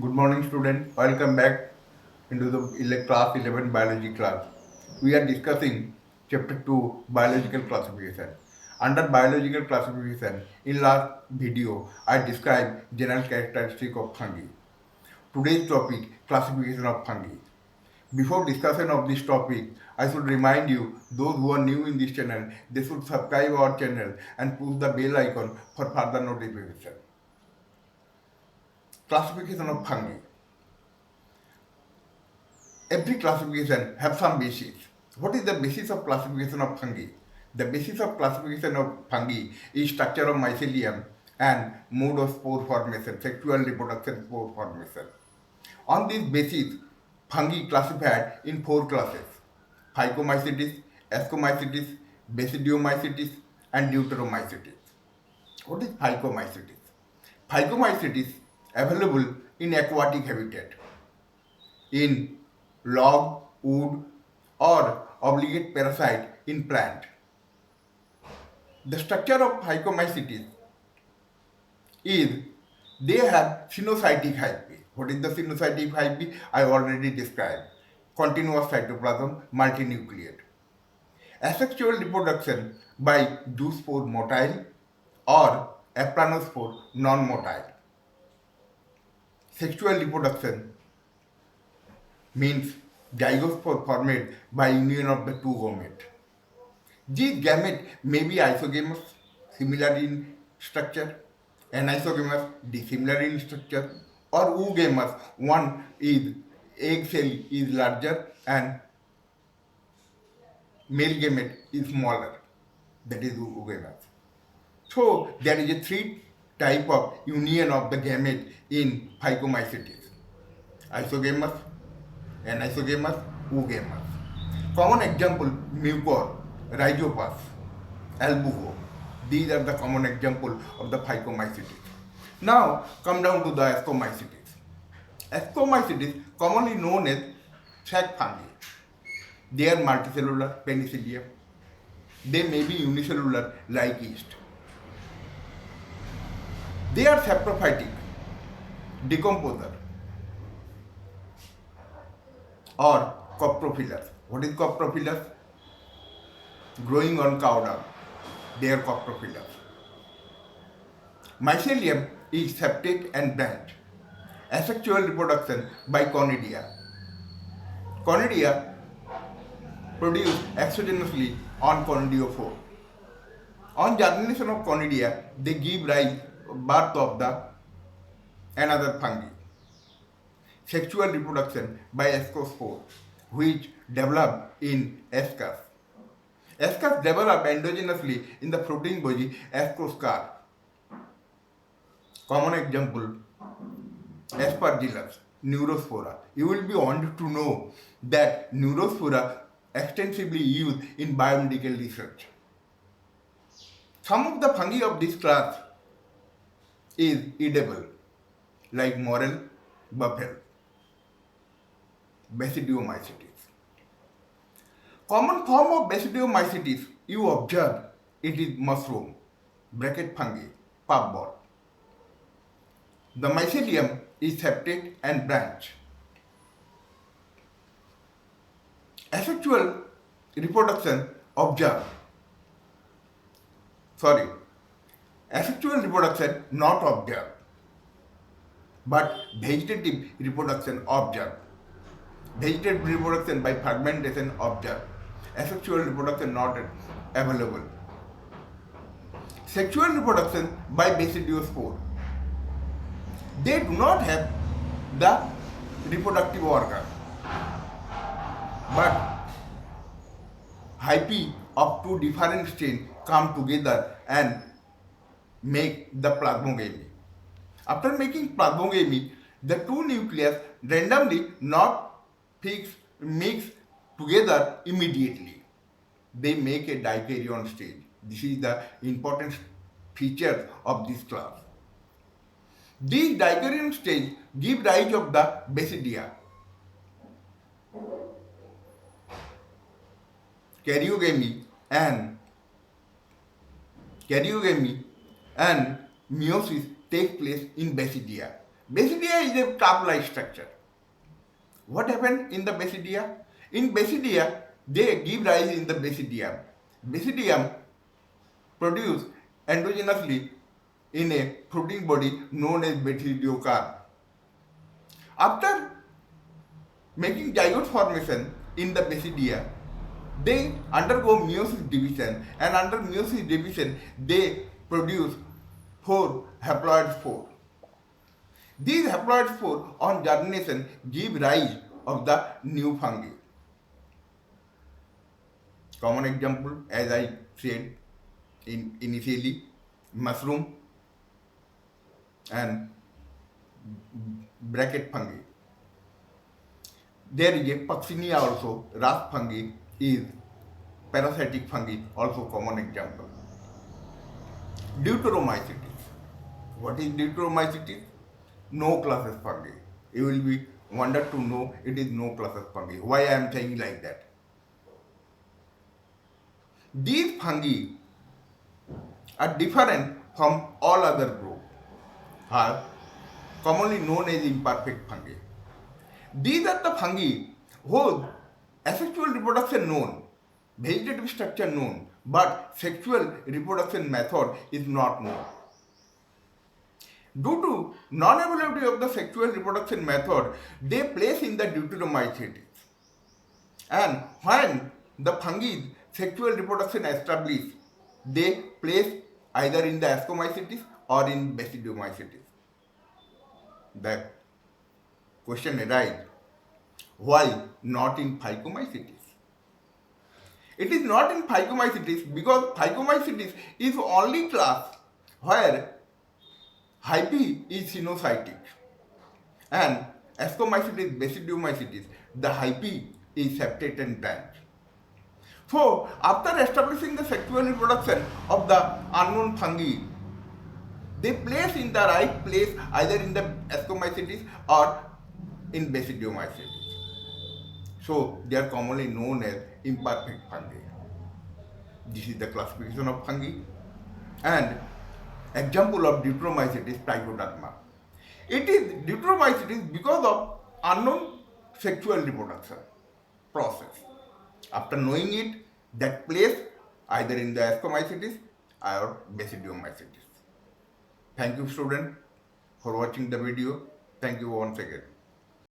Good morning, students. Welcome back into the class 11 biology class. We are discussing chapter 2 biological classification. Under biological classification, in last video, I described general characteristic of fungi. Today's topic, classification of fungi. Before discussion of this topic, I should remind you, those who are new in this channel, they should subscribe our channel and push the bell icon for further notification. Classification of fungi. Every classification have some basis. What is the basis of classification of fungi? The basis of classification of fungi is structure of mycelium and mode of spore formation, sexual reproduction, spore formation. On this basis, fungi classified in four classes: Phycomycetes, Ascomycetes, Basidiomycetes, and Deuteromycetes. What is Phycomycetes? Phycomycetes available in aquatic habitat, in log, wood, or obligate parasite in plant. The structure of Phycomycetes is they have sinusoidal hyphae. What is the sinusoidal hyphae? I already described. Continuous cytoplasm, multinucleate. Asexual reproduction by zoospore motile or aplanospore non-motile. Sexual reproduction means zygospore formed by union of the two gametes. These gametes may be isogamous, similar in structure, anisogamous, dissimilar in structure, or oogamous. One is egg cell is larger and male gamete is smaller. That is oogamous. So there is a three type of union of the gamete in Phycomycetes: isogamous, anisogamous, oogamous. Common example: mucor, rhizopus, albugo. These are the common example of the Phycomycetes. Now come down to the Ascomycetes. Ascomycetes, commonly known as sac fungi. They are multicellular penicillium. They may be unicellular like yeast. They are saprophytic, decomposer, or coprophilous. What is coprophilous? Growing on cow dung. They are coprophilous. Mycelium is septate and branched. Asexual reproduction by conidia. Conidia produce exogenously on conidiophore. On germination of conidia, they give rise birth of the another fungi. Sexual reproduction by ascospore, which develop in ascus. Ascus develop endogenously in the fruiting body ascoscar. Common example: Aspergillus, Neurospora. You will be wanted to know that Neurospora extensively used in biomedical research. Some of the fungi of this class is edible, like morel, buffel, Basidiomycetes. Common form of Basidiomycetes you observe it is mushroom, bracket fungi, puffball. The mycelium is septate and branch. Asexual reproduction observed. Asexual reproduction not observed, but vegetative reproduction observed. Vegetative reproduction by fragmentation observed. Asexual reproduction not available. Sexual reproduction by basidiospore. They do not have the reproductive organ, but hyphae of two different strains come together and make the plasmogamy. After making plasmogamy, the two nucleus randomly not fixed mix together immediately. They make a dikaryon stage. This is the important feature of this class. These dikaryon stage give rise of the basidia. Karyogamy and meiosis take place in basidia. Basidia is a cup-like structure. What happened in the basidia? In basidia, they give rise in the basidium. Basidium produce endogenously in a fruiting body known as basidiocarp. After making zygote formation in the basidia, they undergo meiosis division, and under meiosis division they produce 4 haploid spores. These haploid spores on germination give rise of the new fungi. Common example, as I said initially, mushroom and bracket fungi. There is a Puccinia also, rust fungi is parasitic fungi, also common example. Deuteromycetes. What is Deuteromycetes? No classes fungi. You will be wondered to know it is no classes fungi. Why I am saying like that? These fungi are different from all other groups, are commonly known as imperfect fungi. These are the fungi whose asexual reproduction known, vegetative structure known, but sexual reproduction method is not known. Due to non-availability of the sexual reproduction method, they place in the Deuteromycetes. And when the fungi's sexual reproduction established, they place either in the Ascomycetes or in Basidiomycetes. The question arises, why not in Phycomycetes? It is not in Phycomycetes because Phycomycetes is only class where hyphae is cynocytic, and Ascomycetes, Basidiomycetes, the hyphae is septate branch. So, after establishing the sexual reproduction of the unknown fungi, they place in the right place either in the Ascomycetes or in Basidiomycetes. So, they are commonly known as imperfect fungi. This is the classification of fungi. And example of Deuteromycetes, Trichoderma. It is Deuteromycetes because of unknown sexual reproduction process. After knowing it, that place either in the Ascomycetes or Basidiomycetes. Thank you, student, for watching the video. Thank you once again.